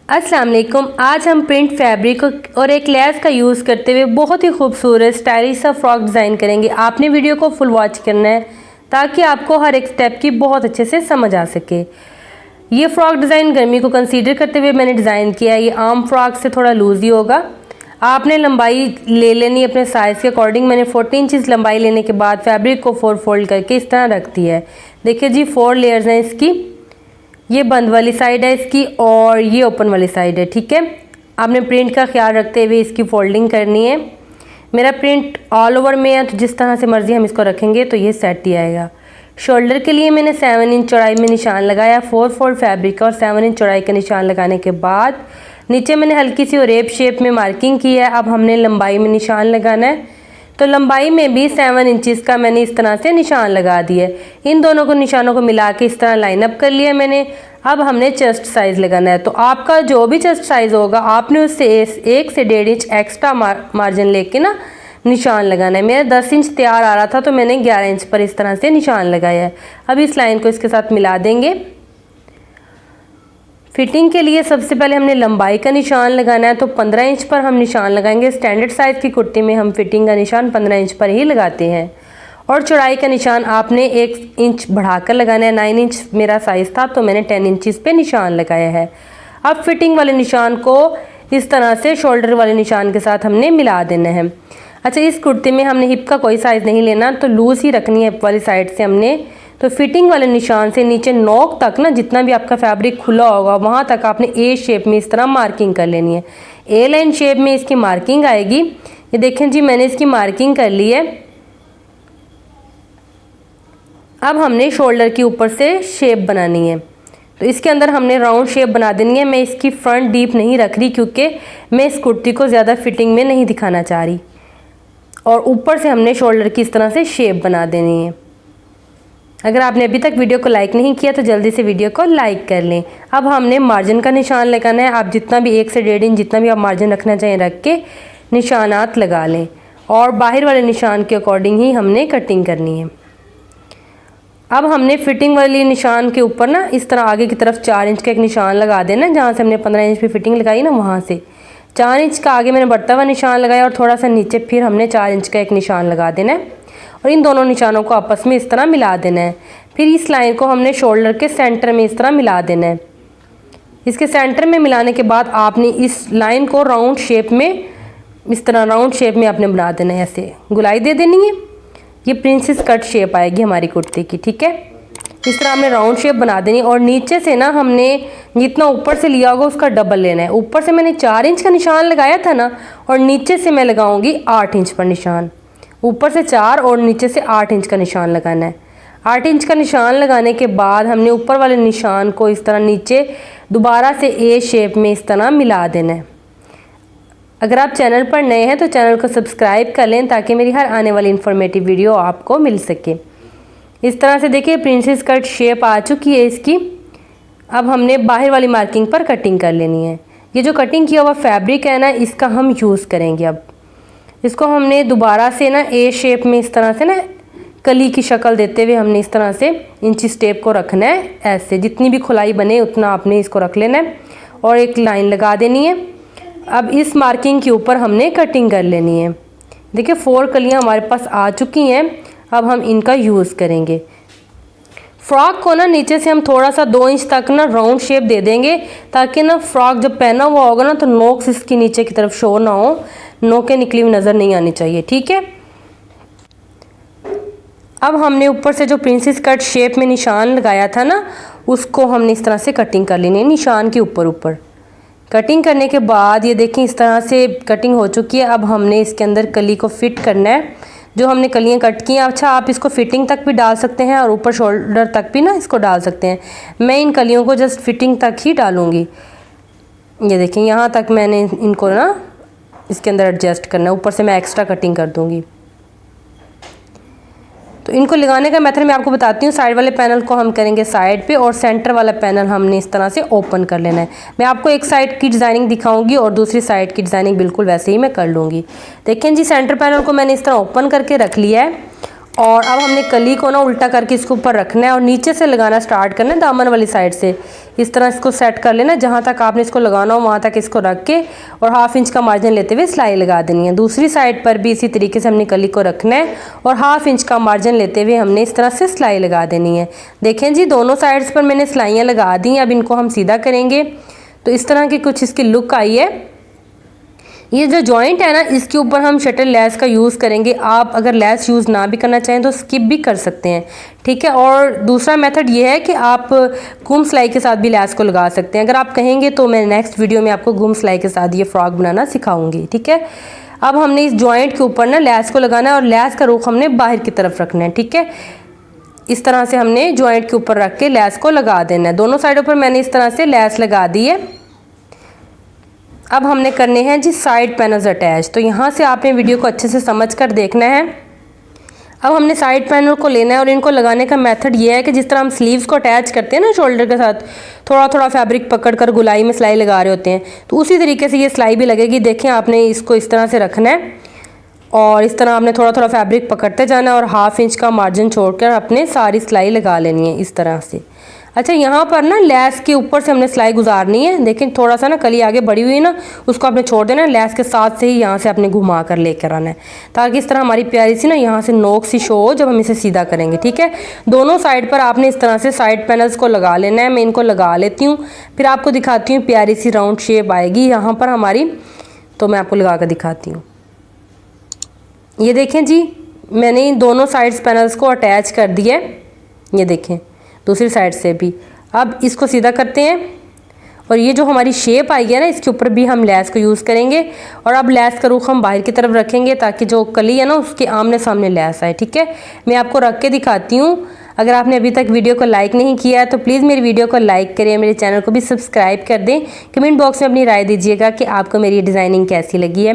अस्सलाम वालेकुम। आज हम प्रिंट फैब्रिक और एक लेस का यूज़ करते हुए बहुत ही खूबसूरत स्टाइलिश सा फ्रॉक डिज़ाइन करेंगे। आपने वीडियो को फुल वॉच करना है ताकि आपको हर एक स्टेप की बहुत अच्छे से समझ आ सके। ये फ़्रॉक डिज़ाइन गर्मी को कंसीडर करते हुए मैंने डिज़ाइन किया है। ये आम फ्रॉक से थोड़ा लूज़ ही होगा। आपने लंबाई ले लेनी अपने साइज़ के अकॉर्डिंग। मैंने 14 इंच लंबाई लेने के बाद फैब्रिक को 4 फोल्ड करके इस तरह रख दिया है। देखिए जी 4 लेयर्स हैं इसकी। ये बंद वाली साइड है इसकी और ये ओपन वाली साइड है। ठीक है, आपने प्रिंट का ख्याल रखते हुए इसकी फोल्डिंग करनी है। मेरा प्रिंट ऑल ओवर में है तो जिस तरह से मर्ज़ी हम इसको रखेंगे तो ये सेट ही आएगा। शोल्डर के लिए मैंने 7 इंच चौड़ाई में निशान लगाया। 4 फोल्ड फैब्रिक का और 7 इंच चौड़ाई का निशान लगाने के बाद नीचे मैंने हल्की सी रेप शेप में मार्किंग की है। अब हमने लंबाई में निशान लगाना है तो लंबाई में भी 7 इंचज़ का मैंने इस तरह से निशान लगा दिया। इन दोनों को निशानों को मिला के इस तरह लाइन अप कर लिया मैंने। अब हमने चेस्ट साइज़ लगाना है तो आपका जो भी चेस्ट साइज़ होगा आपने उससे 1 से 1.5 इंच एक्स्ट्रा मार्जिन लेके ना निशान लगाना है। मेरा 10 इंच तैयार आ रहा था तो मैंने 11 इंच पर इस तरह से निशान लगाया है। अब इस लाइन को इसके साथ मिला देंगे। फिटिंग के लिए सबसे पहले हमने लंबाई का निशान लगाना है तो 15 इंच पर हम निशान लगाएंगे। स्टैंडर्ड साइज़ की कुर्ती में हम फिटिंग का निशान 15 इंच पर ही लगाते हैं। और चौड़ाई का निशान आपने 1 इंच बढ़ाकर लगाना है। 9 इंच मेरा साइज़ था तो मैंने 10 इंचज़ पे निशान लगाया है। अब फिटिंग वाले निशान को इस तरह से शोल्डर वाले निशान के साथ हमने मिला देना है। अच्छा, इस कुर्ती में हमने हिप का कोई साइज़ नहीं लेना तो लूज़ ही रखनी है हिप वाली साइड से हमने। तो फिटिंग वाले निशान से नीचे नोक तक ना जितना भी आपका फैब्रिक खुला होगा वहाँ तक आपने ए शेप में इस तरह मार्किंग कर लेनी है। ए लाइन शेप में इसकी मार्किंग आएगी। ये देखें जी मैंने इसकी मार्किंग कर ली है। अब हमने शोल्डर के ऊपर से शेप बनानी है तो इसके अंदर हमने राउंड शेप बना देनी है। मैं इसकी फ्रंट डीप नहीं रख रही क्योंकि मैं इस कुर्ती को ज़्यादा फिटिंग में नहीं दिखाना चाह रही। और ऊपर से हमने शोल्डर की इस तरह से शेप बना देनी है। अगर आपने अभी तक वीडियो को लाइक नहीं किया तो जल्दी से वीडियो को लाइक कर लें। अब हमने मार्जिन का निशान लगाना है। आप जितना भी 1 से 1.5 इंच जितना भी आप मार्जिन रखना चाहें रख के निशानात लगा लें और बाहर वाले निशान के अकॉर्डिंग ही हमने कटिंग करनी है। अब हमने फिटिंग वाली निशान के ऊपर ना इस तरह आगे की तरफ 4 इंच का एक निशान लगा देना। जहाँ से हमने 15 इंच पे फिटिंग लगाई ना वहाँ से 4 इंच का आगे मैंने बढ़ता हुआ निशान लगाया और थोड़ा सा नीचे फिर हमने 4 इंच का एक निशान लगा देना है और इन दोनों निशानों को आपस में इस तरह मिला देना है। फिर इस लाइन को हमने शोल्डर के सेंटर में इस तरह मिला देना है। इसके सेंटर में मिलाने के बाद आपने इस लाइन को राउंड शेप में इस तरह राउंड शेप में आपने बना देना है। ऐसे गुलाई दे देनी है। ये प्रिंसेस कट शेप आएगी हमारी कुर्ती की। ठीक है, इस तरह हमने राउंड शेप बना देनी और नीचे से ना हमने जितना ऊपर से लिया होगा उसका डबल लेना है। ऊपर से मैंने 4 इंच का निशान लगाया था ना और नीचे से मैं लगाऊंगी 8 इंच पर निशान। ऊपर से 4 और नीचे से 8 इंच का निशान लगाना है। 8 इंच का निशान लगाने के बाद हमने ऊपर वाले निशान को इस तरह नीचे दोबारा से ए शेप में इस तरह मिला देना है। अगर आप चैनल पर नए हैं तो चैनल को सब्सक्राइब कर लें ताकि मेरी हर आने वाली इन्फॉर्मेटिव वीडियो आपको मिल सके। इस तरह से देखिए प्रिंसेस कट शेप आ चुकी है इसकी। अब हमने बाहर वाली मार्किंग पर कटिंग कर लेनी है। ये जो कटिंग किया हुआ फैब्रिक है ना इसका हम यूज़ करेंगे। अब इसको हमने दोबारा से ना ए शेप में इस तरह से ना कली की शक्ल देते हुए हमने इस तरह से इंची स्टेप को रखना है। ऐसे जितनी भी खुलाई बने उतना आपने इसको रख लेना है और एक लाइन लगा देनी है। अब इस मार्किंग के ऊपर हमने कटिंग कर लेनी है। देखिए 4 कलियां हमारे पास आ चुकी हैं। अब हम इनका यूज़ करेंगे। फ्रॉक को ना नीचे से हम थोड़ा सा 2 इंच तक ना राउंड शेप दे देंगे ताकि ना फ्रॉक जब पहना हुआ होगा ना तो नोक्स इसकी नीचे की तरफ शो ना हो, नोकें निकली हुई नज़र नहीं आनी चाहिए। ठीक है, अब हमने ऊपर से जो प्रिंसेस कट शेप में निशान लगाया था ना उसको हमने इस तरह से कटिंग कर लेनी है। निशान के ऊपर कटिंग करने के बाद ये देखें इस तरह से कटिंग हो चुकी है। अब हमने इसके अंदर कली को फिट करना है जो हमने कलियां कट की हैं। अच्छा, आप इसको फिटिंग तक भी डाल सकते हैं और ऊपर शोल्डर तक भी ना इसको डाल सकते हैं। मैं इन कलियों को जस्ट फिटिंग तक ही डालूंगी। ये देखें यहाँ तक मैंने इनको ना इसके अंदर एडजस्ट करना है। ऊपर से मैं एक्स्ट्रा कटिंग कर दूँगी। तो इनको लगाने का मेथड मैं आपको बताती हूँ। साइड वाले पैनल को हम करेंगे साइड पे और सेंटर वाला पैनल हमने इस तरह से ओपन कर लेना है। मैं आपको एक साइड की डिज़ाइनिंग दिखाऊंगी और दूसरी साइड की डिज़ाइनिंग बिल्कुल वैसे ही मैं कर लूँगी। देखें जी सेंटर पैनल को मैंने इस तरह ओपन करके रख लिया है और अब हमने कली को ना उल्टा करके इसके ऊपर रखना है और नीचे से लगाना स्टार्ट करना है दामन वाली साइड से। इस तरह इसको सेट कर लेना, जहाँ तक आपने इसको लगाना हो वहाँ तक इसको रख के और 1/2 इंच का मार्जिन लेते हुए सिलाई लगा देनी है। दूसरी साइड पर भी इसी तरीके से हमने कली को रखना है और 1/2 इंच का मार्जिन लेते हुए हमने इस तरह से सिलाई लगा देनी है। देखें जी, दोनों साइड्स पर मैंने सिलाइयाँ लगा दी हैं। अब इनको हम सीधा करेंगे तो इस तरह की कुछ इसकी लुक आई है। ये जो जॉइंट है ना, इसके ऊपर हम शटल लेस का यूज़ करेंगे। आप अगर लेस यूज़ ना भी करना चाहें तो स्किप भी कर सकते हैं, ठीक है। और दूसरा मेथड ये है कि आप गुम सिलाई के साथ भी लेस को लगा सकते हैं। अगर आप कहेंगे तो मैं नेक्स्ट वीडियो में आपको गुम सिलाई के साथ ये फ्रॉक बनाना सिखाऊंगी, ठीक है। अब हमने इस जॉइंट के ऊपर ना लेस को लगाना है और लेस का रुख हमने बाहर की तरफ रखना है, ठीक है। इस तरह से हमने जॉइंट के ऊपर रख के लेस को लगा देना है। दोनों साइडों पर मैंने इस तरह से लेस लगा दी है। अब हमने करने हैं जी साइड पैनल्स अटैच। तो यहाँ से आपने वीडियो को अच्छे से समझ कर देखना है। अब हमने साइड पैनल को लेना है और इनको लगाने का मेथड ये है कि जिस तरह हम स्लीव्स को अटैच करते हैं ना शोल्डर के साथ, थोड़ा थोड़ा फैब्रिक पकड़कर गुलाई में सिलाई लगा रहे होते हैं, तो उसी तरीके से ये सिलाई भी लगेगी। देखें, आपने इसको इस तरह से रखना है और इस तरह आपने थोड़ा थोड़ा फैब्रिक पकड़ते जाना और 1/2 इंच का मार्जिन छोड़कर अपने सारी सिलाई लगा लेनी है इस तरह से। अच्छा, यहाँ पर ना लेस के ऊपर से हमने सिलाई गुजारनी है। लेकिन थोड़ा सा ना कली आगे बढ़ी हुई है ना, उसको आपने छोड़ देना है। लेस के साथ से ही यहाँ से आपने घुमा कर लेकर आना है ताकि इस तरह हमारी प्यारी सी ना यहाँ से नोक सी शो हो जब हम इसे सीधा करेंगे, ठीक है। दोनों साइड पर आपने इस तरह से साइड पैनल्स को लगा लेना है। मैं इनको लगा लेती हूँ, फिर आपको दिखाती हूँ। प्यारी सी राउंड शेप आएगी यहाँ पर हमारी, तो मैं आपको लगा कर दिखाती हूँ। ये देखें जी, मैंने इन दोनों साइड्स पैनल्स को अटैच कर दिया है। ये देखें, दूसरी साइड से भी। अब इसको सीधा करते हैं और ये जो हमारी शेप आई है ना, इसके ऊपर भी हम लेस को यूज़ करेंगे। और अब लेस का रुख हम बाहर की तरफ रखेंगे ताकि जो कली है ना उसके आमने सामने लेस आए, ठीक है। मैं आपको रख के दिखाती हूँ। अगर आपने अभी तक वीडियो को लाइक नहीं किया है तो प्लीज़ मेरी वीडियो को लाइक करें, मेरे चैनल को भी सब्सक्राइब कर दें। कमेंट बॉक्स में अपनी राय दीजिएगा कि आपको मेरी डिज़ाइनिंग कैसी लगी है।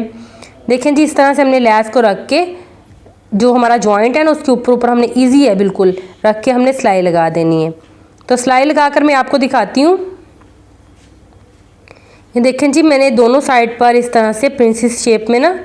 देखें जी, इस तरह से हमने लेस को रख के जो हमारा जॉइंट है ना उसके ऊपर हमने ईजी है बिल्कुल रख के हमने सिलाई लगा देनी है। तो सिलाई लगाकर मैं आपको दिखाती हूँ। ये देखें जी, मैंने दोनों साइड पर इस तरह से प्रिंसेस शेप में ना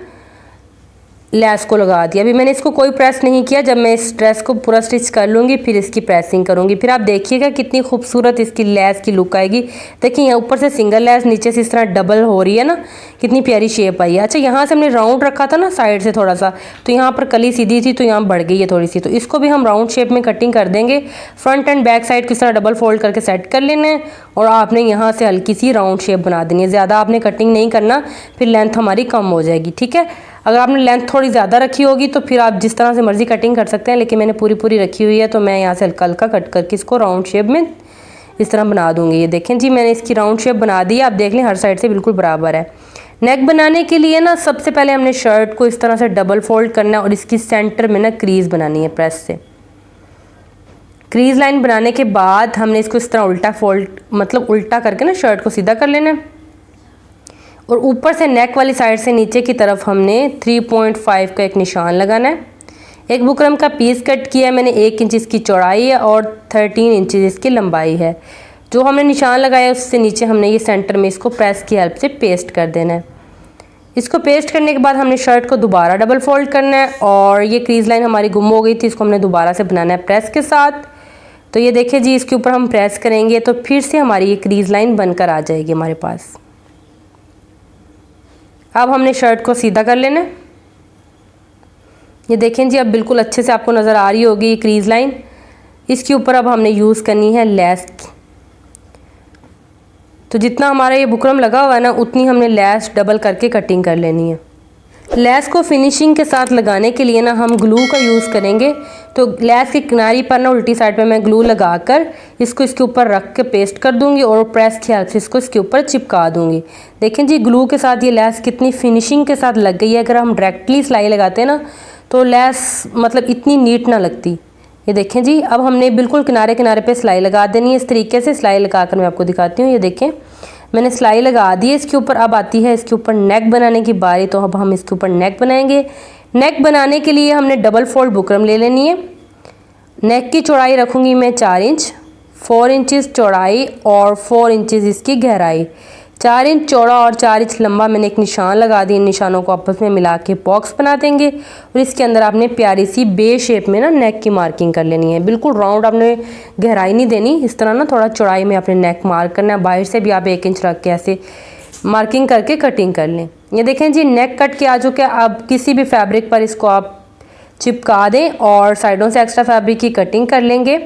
लेस को लगा दिया। अभी मैंने इसको कोई प्रेस नहीं किया। जब मैं इस ड्रेस को पूरा स्टिच कर लूँगी फिर इसकी प्रेसिंग करूँगी। फिर आप देखिएगा कितनी खूबसूरत इसकी लेस की लुक आएगी। देखिए, यहाँ ऊपर से सिंगल लेस, नीचे से इस तरह डबल हो रही है ना, कितनी प्यारी शेप आई है। अच्छा, यहाँ से हमने राउंड रखा था ना साइड से थोड़ा सा, तो यहाँ पर कली सीधी थी तो यहाँ बढ़ गई है थोड़ी सी, तो इसको भी हम राउंड शेप में कटिंग कर देंगे। फ्रंट एंड बैक साइड किस तरह डबल फोल्ड करके सेट कर लेना है और आपने यहाँ से हल्की सी राउंड शेप बना देनी है। ज़्यादा आपने कटिंग नहीं करना, फिर लेंथ हमारी कम हो जाएगी, ठीक है। अगर आपने लेंथ थोड़ी ज़्यादा रखी होगी तो फिर आप जिस तरह से मर्ज़ी कटिंग कर सकते हैं, लेकिन मैंने पूरी रखी हुई है तो मैं यहाँ से हल्का हल्का कट करके इसको राउंड शेप में इस तरह बना दूँगी। ये देखें जी, मैंने इसकी राउंड शेप बना दी है। आप देख लें हर साइड से बिल्कुल बराबर है। नेक बनाने के लिए ना सबसे पहले हमने शर्ट को इस तरह से डबल फोल्ड करना है और इसकी सेंटर में ना क्रीज़ बनानी है प्रेस से। क्रीज़ लाइन बनाने के बाद हमने इसको इस तरह उल्टा फोल्ड मतलब उल्टा करके ना शर्ट को सीधा कर लेना है और ऊपर से नेक वाली साइड से नीचे की तरफ हमने 3.5 का एक निशान लगाना है। एक बुकरम का पीस कट किया है मैंने, 1 इंच इसकी चौड़ाई है और 13 इंच इसकी लंबाई है। जो हमने निशान लगाया उससे नीचे हमने ये सेंटर में इसको प्रेस की हेल्प से पेस्ट कर देना है। इसको पेस्ट करने के बाद हमने शर्ट को दोबारा डबल फोल्ड करना है और ये क्रीज़ लाइन हमारी गुम हो गई थी, इसको हमने दोबारा से बनाना है प्रेस के साथ। तो ये देखिए जी, इसके ऊपर हम प्रेस करेंगे तो फिर से हमारी ये क्रीज़ लाइन बनकर आ जाएगी हमारे पास। अब हमने शर्ट को सीधा कर लेना है। ये देखें जी, अब बिल्कुल अच्छे से आपको नज़र आ रही होगी ये क्रीज़ लाइन। इसके ऊपर अब हमने यूज़ करनी है लेस। तो जितना हमारा ये बुकरम लगा हुआ है ना, उतनी हमने लेस डबल करके कटिंग कर लेनी है। लेस को फिनिशिंग के साथ लगाने के लिए ना हम ग्लू का यूज़ करेंगे। तो लेस की किनारी पर ना उल्टी साइड पे मैं ग्लू लगाकर इसको इसके ऊपर रख के पेस्ट कर दूंगी और प्रेस की हेल्प से इसको इसके ऊपर चिपका दूंगी। देखें जी, ग्लू के साथ ये लेस कितनी फिनिशिंग के साथ लग गई है। अगर हम डायरेक्टली सिलाई लगाते हैं ना तो लेस मतलब इतनी नीट ना लगती। ये देखें जी, अब हमने बिल्कुल किनारे किनारे पे सिलाई लगा देनी है। इस तरीके से सिलाई लगाकर मैं आपको दिखाती हूँ। ये देखें, मैंने सिलाई लगा दी है इसके ऊपर। अब आती है इसके ऊपर नेक बनाने की बारी, तो अब हम इसके ऊपर नेक बनाएंगे। नेक बनाने के लिए हमने डबल फोल्ड बुकरम ले लेनी है। नेक की चौड़ाई रखूँगी मैं 4 इंच, 4 इंचज़ चौड़ाई और 4 इंचज़ इसकी गहराई। 4 इंच चौड़ा और 4 इंच लंबा मैंने एक निशान लगा दिए। इन निशानों को आपस में मिला के बॉक्स बना देंगे और इसके अंदर आपने प्यारी सी बे शेप में ना नेक की मार्किंग कर लेनी है। बिल्कुल राउंड आपने गहराई नहीं देनी, इस तरह ना थोड़ा चौड़ाई में आपने नेक मार्क करना है। बाहर से भी आप 1 इंच रख के ऐसे मार्किंग करके कटिंग कर लें। ये देखें जी नेक कट के आ चुके हैं। अब किसी भी फैब्रिक पर इसको आप चिपका दें और साइडों से एक्स्ट्रा फैब्रिक की कटिंग कर लेंगे।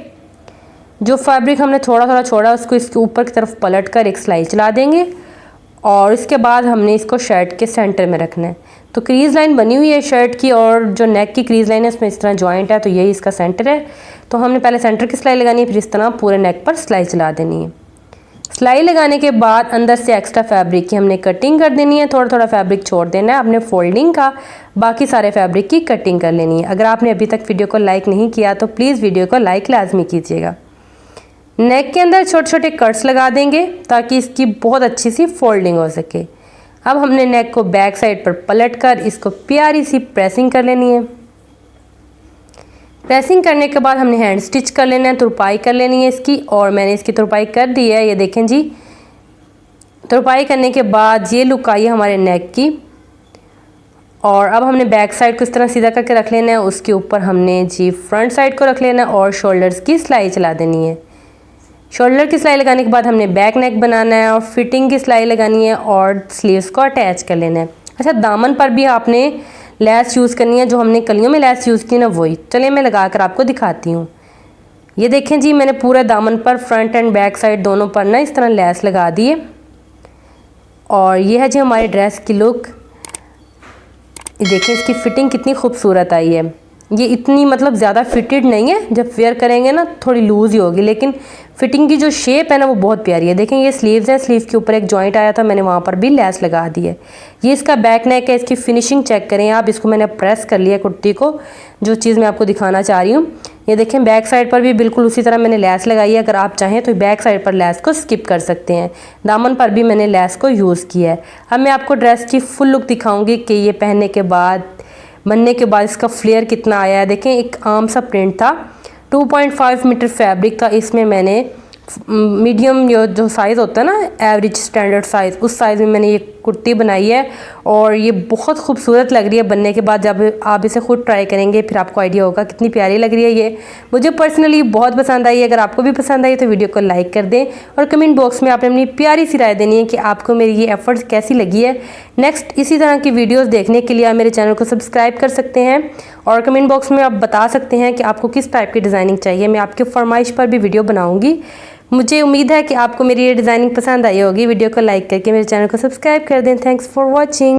जो फैब्रिक हमने थोड़ा थोड़ा छोड़ा उसको इसके ऊपर की तरफ पलट कर एक सिलाई चला देंगे और इसके बाद हमने इसको शर्ट के सेंटर में रखना है। तो क्रीज़ लाइन बनी हुई है शर्ट की और जो नेक की क्रीज़ लाइन है उसमें इस तरह जॉइंट है, तो यही इसका सेंटर है। तो हमने पहले सेंटर की सिलाई लगानी है, फिर इस तरह पूरे नेक पर सिलाई चला देनी है। सिलाई लगाने के बाद अंदर से एक्स्ट्रा फैब्रिक की हमने कटिंग कर देनी है। थोड़ा थोड़ा फैब्रिक छोड़ देना है अपने फोल्डिंग का, बाकी सारे फैब्रिक की कटिंग कर लेनी है। अगर आपने अभी तक वीडियो को लाइक नहीं किया तो प्लीज़ वीडियो को लाइक लाजमी कीजिएगा। नेक के अंदर छोटे छोटे कट्स लगा देंगे ताकि इसकी बहुत अच्छी सी फोल्डिंग हो सके। अब हमने नेक को बैक साइड पर पलट कर इसको प्यारी सी प्रेसिंग कर लेनी है। प्रेसिंग करने के बाद हमने हैंड स्टिच कर लेना है, तुरपाई कर लेनी है इसकी, और मैंने इसकी तुरपाई कर दी है। ये देखें जी, तुरपाई करने के बाद ये लुक आई है हमारे नेक की। और अब हमने बैक साइड को इस तरह सीधा करके रख लेना है, उसके ऊपर हमने जी फ्रंट साइड को रख लेना है और शोल्डर्स की सिलाई चला देनी है। शोल्डर की सिलाई लगाने के बाद हमने बैक नेक बनाना है और फिटिंग की सिलाई लगानी है और स्लीव्स को अटैच कर लेना है। अच्छा, दामन पर भी आपने लैस यूज़ करनी है, जो हमने कलियों में लैस यूज़ की ना वही। चलिए मैं लगा कर आपको दिखाती हूँ। ये देखें जी, मैंने पूरे दामन पर फ्रंट एंड बैक साइड दोनों पर ना इस तरह लैस लगा दी है। और ये है जी हमारी ड्रेस की लुक। ये देखें इसकी फ़िटिंग कितनी खूबसूरत आई है। ये इतनी मतलब ज़्यादा फिटेड नहीं है, जब वेयर करेंगे ना थोड़ी लूज़ ही होगी, लेकिन फिटिंग की जो शेप है ना वो बहुत प्यारी है। देखें ये स्लीव्स हैं, स्लीव के ऊपर एक जॉइंट आया था, मैंने वहाँ पर भी लैस लगा दी है। ये इसका बैक नेक है, इसकी फिनिशिंग चेक करें आप। इसको मैंने प्रेस कर लिया कुर्ती को, जो चीज़ मैं आपको दिखाना चाह रही हूँ। ये देखें बैक साइड पर भी बिल्कुल उसी तरह मैंने लैस लगाई है। अगर आप चाहें तो बैक साइड पर लैस को स्किप कर सकते हैं। दामन पर भी मैंने लैस को यूज़ किया है। अब मैं आपको ड्रेस की फुल लुक दिखाऊँगी कि ये पहनने के बाद, बनने के बाद इसका फ्लेयर कितना आया है। देखें एक आम सा प्रिंट था, 2.5 मीटर फैब्रिक था। इसमें मैंने मीडियम जो साइज़ होता है ना एवरेज स्टैंडर्ड साइज़, उस साइज़ में मैंने ये कुर्ती बनाई है और ये बहुत खूबसूरत लग रही है बनने के बाद। जब आप इसे खुद ट्राई करेंगे फिर आपको आइडिया होगा कितनी प्यारी लग रही है। ये मुझे पर्सनली बहुत पसंद आई है। अगर आपको भी पसंद आई तो वीडियो को लाइक कर दें और कमेंट बॉक्स में आपने अपनी प्यारी सी राय देनी है कि आपको मेरी ये एफर्ट्स कैसी लगी है। नेक्स्ट इसी तरह की वीडियोज़ देखने के लिए आप मेरे चैनल को सब्सक्राइब कर सकते हैं और कमेंट बॉक्स में आप बता सकते हैं कि आपको किस टाइप की डिज़ाइनिंग चाहिए। मैं आपके फरमाइश पर भी वीडियो बनाऊँगी। मुझे उम्मीद है कि आपको मेरी ये डिज़ाइनिंग पसंद आई होगी। वीडियो को लाइक करके मेरे चैनल को सब्सक्राइब कर दें। Thanks for watching.